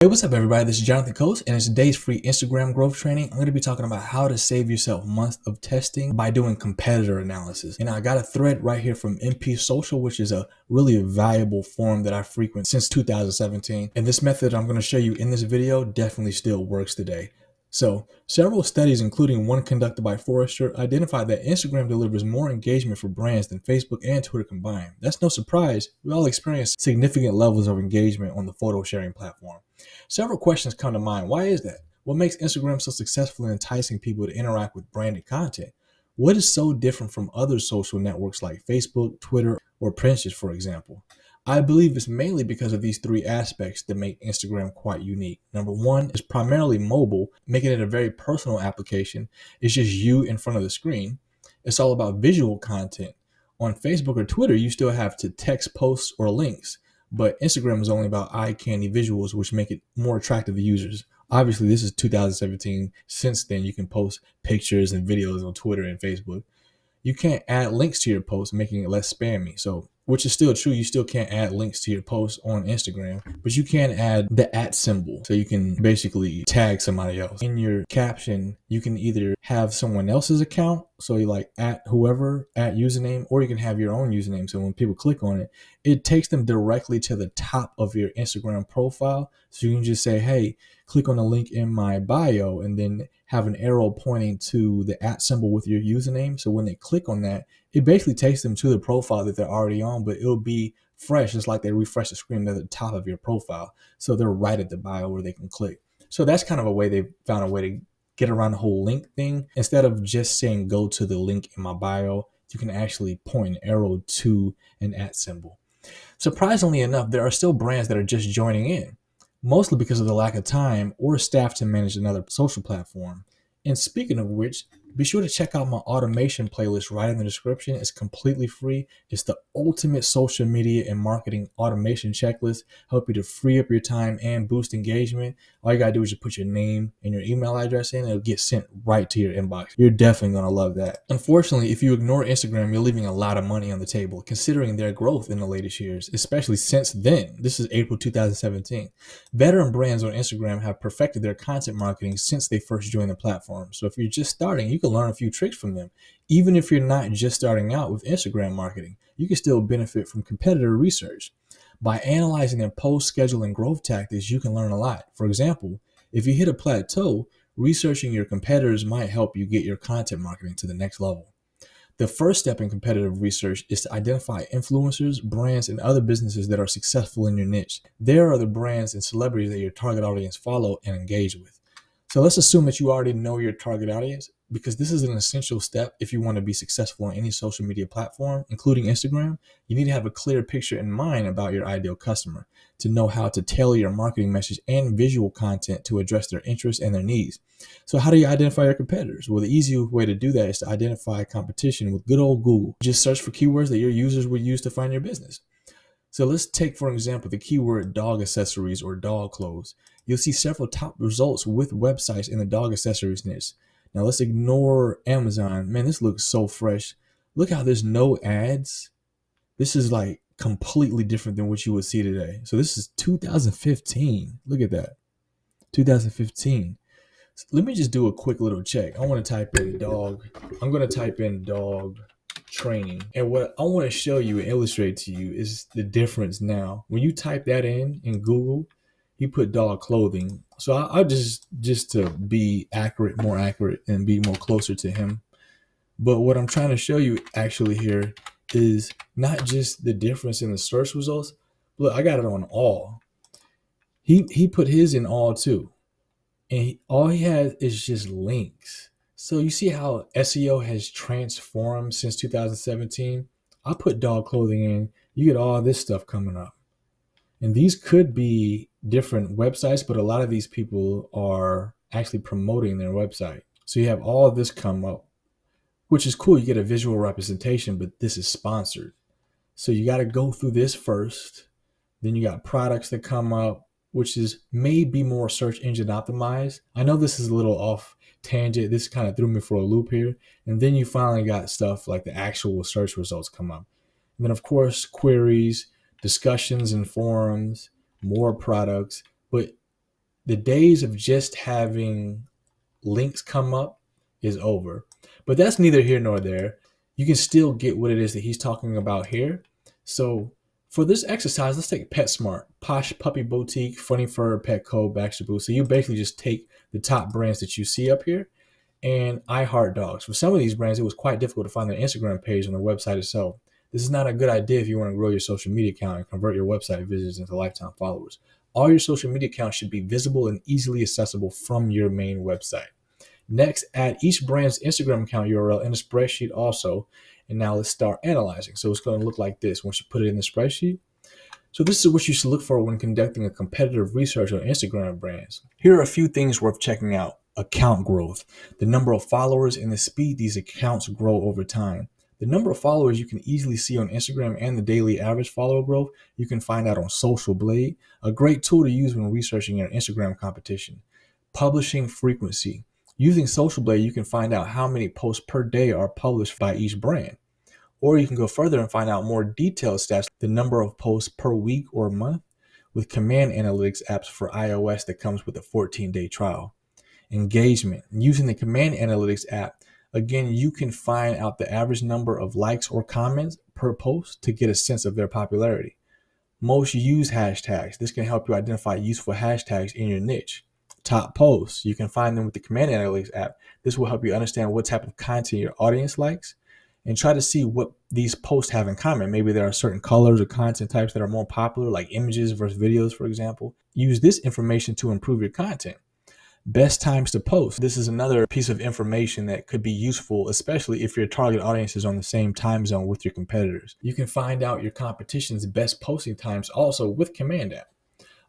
Hey, what's up, everybody? This is Jonathan Coates, and in today's free Instagram growth training, I'm going to be talking about how to save yourself months of testing by doing competitor analysis. And I got a thread right here from MP Social, which is a really valuable forum that I frequent since 2017. And this method I'm going to show you in this video definitely still works today. So, several studies, including one conducted by Forrester, identified that Instagram delivers more engagement for brands than Facebook and Twitter combined. That's no surprise. We all experience significant levels of engagement on the photo sharing platform. Several questions come to mind. Why is that? What makes Instagram so successful in enticing people to interact with branded content? What is so different from other social networks like Facebook, Twitter, or Pinterest, for example? I believe it's mainly because of these three aspects that make Instagram quite unique. Number one is primarily mobile, making it a very personal application. It's just you in front of the screen. It's all about visual content. On Facebook or Twitter, you still have to text posts or links, but Instagram is only about eye candy visuals, which make it more attractive to users. Obviously, this is 2017. Since then, you can post pictures and videos on Twitter and Facebook. You can't add links to your post, making it less spammy. So, which is still true. You still can't add links to your post on Instagram, but you can add the @ symbol. So you can basically tag somebody else. In your caption, you can either have someone else's account, so you like @ whoever, @ username, or you can have your own username. So when people click on it, it takes them directly to the top of your Instagram profile. So you can just say, hey, click on the link in my bio, and then have an arrow pointing to the @ symbol with your username. So when they click on that, it basically takes them to the profile that they're already on, but it'll be fresh. It's like they refresh the screen at the top of your profile. So they're right at the bio where they can click. So that's kind of a way they've found a way to get around the whole link thing. Instead of just saying, go to the link in my bio, you can actually point an arrow to an @ symbol. Surprisingly enough, there are still brands that are just joining in, mostly because of the lack of time or staff to manage another social platform. And speaking of which, be sure to check out my automation playlist right in the description. It's completely free. It's the ultimate social media and marketing automation checklist. Help you to free up your time and boost engagement. All you gotta do is just put your name and your email address in, and it'll get sent right to your inbox. You're definitely gonna love that. Unfortunately, if you ignore Instagram, you're leaving a lot of money on the table, considering their growth in the latest years, especially since then. This is April 2017. Veteran brands on Instagram have perfected their content marketing since they first joined the platform. So if you're just starting, you can learn a few tricks from them. Even if you're not just starting out with Instagram marketing, you can still benefit from competitor research. By analyzing their post, schedule, and growth tactics, you can learn a lot. For example, if you hit a plateau, researching your competitors might help you get your content marketing to the next level. The first step in competitive research is to identify influencers, brands, and other businesses that are successful in your niche. There are the brands and celebrities that your target audience follow and engage with. So let's assume that you already know your target audience, because this is an essential step if you want to be successful on any social media platform, including Instagram. You need to have a clear picture in mind about your ideal customer to know how to tailor your marketing message and visual content to address their interests and their needs. So how do you identify your competitors? Well, the easy way to do that is to identify competition with good old Google. Just search for keywords that your users would use to find your business. So let's take, for example, the keyword dog accessories or dog clothes. You'll see several top results with websites in the dog accessories niche. Now let's ignore Amazon. Man, this looks so fresh. Look how there's no ads. This is like completely different than what you would see today. So this is 2015. Look at that. 2015. So let me just do a quick little check. I want to type in dog. I'm going to type in dog training. And what I want to show you and illustrate to you is the difference now. When you type that in Google, he put dog clothing. So I just to be accurate, more accurate, and be more closer to him. But what I'm trying to show you actually here is not just the difference in the search results. Look, I got it on all. He put his in all too. And all he has is just links. So you see how SEO has transformed since 2017? I put dog clothing in, you get all this stuff coming up. And these could be different websites, but a lot of these people are actually promoting their website. So you have all of this come up, which is cool. You get a visual representation, but this is sponsored. So you got to go through this first. Then you got products that come up, which is maybe more search engine optimized. I know this is a little off tangent. This kind of threw me for a loop here. And then you finally got stuff like the actual search results come up. And then of course, queries, discussions and forums, more products. But The days of just having links come up is over. But that's neither here nor there. You can still get what it is that he's talking about here. So for this exercise, let's take PetSmart, Posh Puppy Boutique, Funny Fur, Petco, Baxter Boots. So you basically just take the top brands that you see up here, and I Heart Dogs. For some of these brands, it was quite difficult to find their Instagram page on their website itself. This is not a good idea if you want to grow your social media account and convert your website visitors into lifetime followers. All your social media accounts should be visible and easily accessible from your main website. Next, add each brand's Instagram account URL in a spreadsheet also. And now let's start analyzing. So it's going to look like this once you put it in the spreadsheet. So this is what you should look for when conducting a competitive research on Instagram brands. Here are a few things worth checking out. Account growth, the number of followers and the speed these accounts grow over time. The number of followers you can easily see on Instagram and the daily average follower growth you can find out on Social Blade, a great tool to use when researching your Instagram competition. Publishing frequency. Using Social Blade, you can find out how many posts per day are published by each brand. Or you can go further and find out more detailed stats, the number of posts per week or month, with command analytics apps for iOS that comes with a 14-day trial. Engagement. Using the command analytics app, again, you can find out the average number of likes or comments per post to get a sense of their popularity. Most used hashtags. This can help you identify useful hashtags in your niche. Top posts. You can find them with the command analytics app. This will help you understand what type of content your audience likes and try to see what these posts have in common. Maybe there are certain colors or content types that are more popular, like images versus videos, for example. Use this information to improve your content. Best times to post. This is another piece of information that could be useful, especially if your target audience is on the same time zone with your competitors. You can find out your competition's best posting times also with Command app.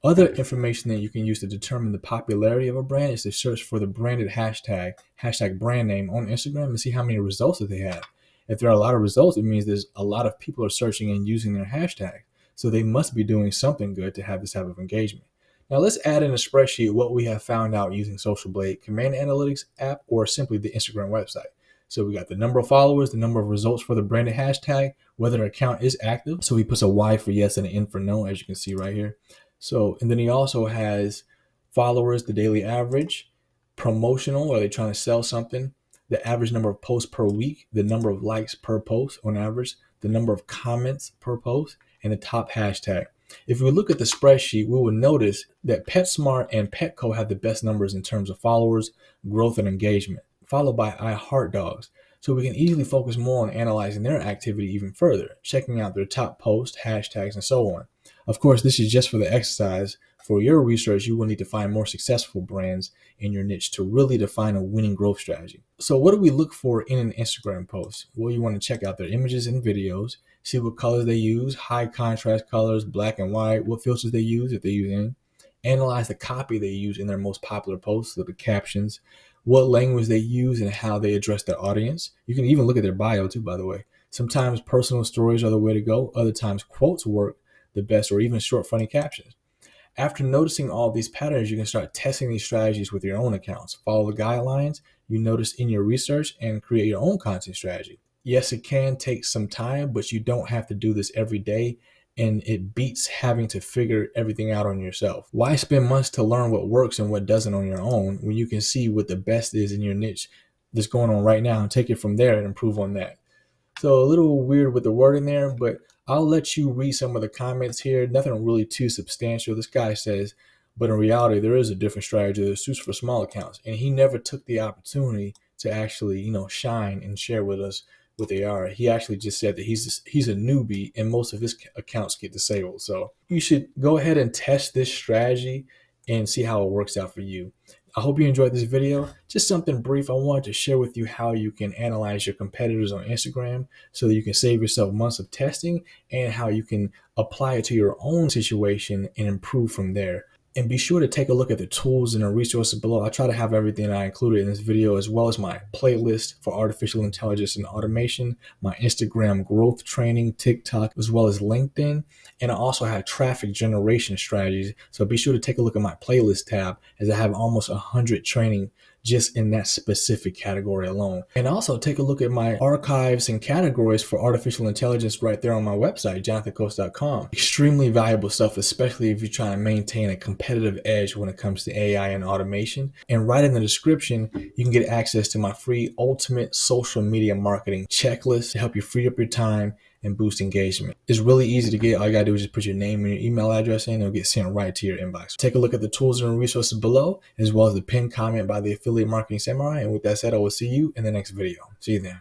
Other information that you can use to determine the popularity of a brand is to search for the branded hashtag brand name on Instagram and see how many results that they have. If there are a lot of results, it means there's a lot of people are searching and using their hashtag. So they must be doing something good to have this type of engagement. Now let's add in a spreadsheet what we have found out using Social Blade, Command Analytics app, or simply the Instagram website. So we got the number of followers, the number of results for the branded hashtag, whether the account is active. So he puts a Y for yes and an N for no, as you can see right here. So, and then he also has followers, the daily average, promotional, are they trying to sell something, the average number of posts per week, the number of likes per post on average, the number of comments per post, and the top hashtag. If we look at the spreadsheet, we will notice that PetSmart and Petco have the best numbers in terms of followers, growth, and engagement, followed by I Heart Dogs. So we can easily focus more on analyzing their activity even further, checking out their top posts, hashtags, and so on. Of course, this is just for the exercise. For your research, you will need to find more successful brands in your niche to really define a winning growth strategy. So what do we look for in an Instagram post? Well, you want to check out their images and videos, see what colors they use, high contrast colors, black and white, what filters they use, if they use any. Analyze the copy they use in their most popular posts, look at captions, what language they use, and how they address their audience. You can even look at their bio too, by the way. Sometimes personal stories are the way to go. Other times quotes work the best, or even short, funny captions. After noticing all these patterns, you can start testing these strategies with your own accounts. Follow the guidelines you notice in your research and create your own content strategy. Yes, it can take some time, but you don't have to do this every day, and it beats having to figure everything out on yourself. Why spend months to learn what works and what doesn't on your own when you can see what the best is in your niche that's going on right now and take it from there and improve on that? So a little weird with the wording there, but I'll let you read some of the comments here. Nothing really too substantial. This guy says, but in reality, there is a different strategy that suits for small accounts. And he never took the opportunity to actually, shine and share with us what they are. He actually just said that he's a newbie and most of his accounts get disabled. So you should go ahead and test this strategy and see how it works out for you. I hope you enjoyed this video. Just something brief. I wanted to share with you how you can analyze your competitors on Instagram so that you can save yourself months of testing, and how you can apply it to your own situation and improve from there. And be sure to take a look at the tools and the resources below. I try to have everything I included in this video, as well as my playlist for artificial intelligence and automation, my Instagram growth training, TikTok, as well as LinkedIn. And I also have traffic generation strategies. So be sure to take a look at my playlist tab, as I have almost 100 training just in that specific category alone. And also take a look at my archives and categories for artificial intelligence right there on my website, jonathancoast.com. Extremely valuable stuff, especially if you're trying to maintain a competitive edge when it comes to AI and automation. And right in the description, you can get access to my free ultimate social media marketing checklist to help you free up your time and boost engagement. It's really easy to get. All you gotta do is just put your name and your email address in, and it'll get sent right to your inbox. Take a look at the tools and resources below, as well as the pinned comment by the Affiliate Marketing Samurai. And with that said, I will see you in the next video. See you then.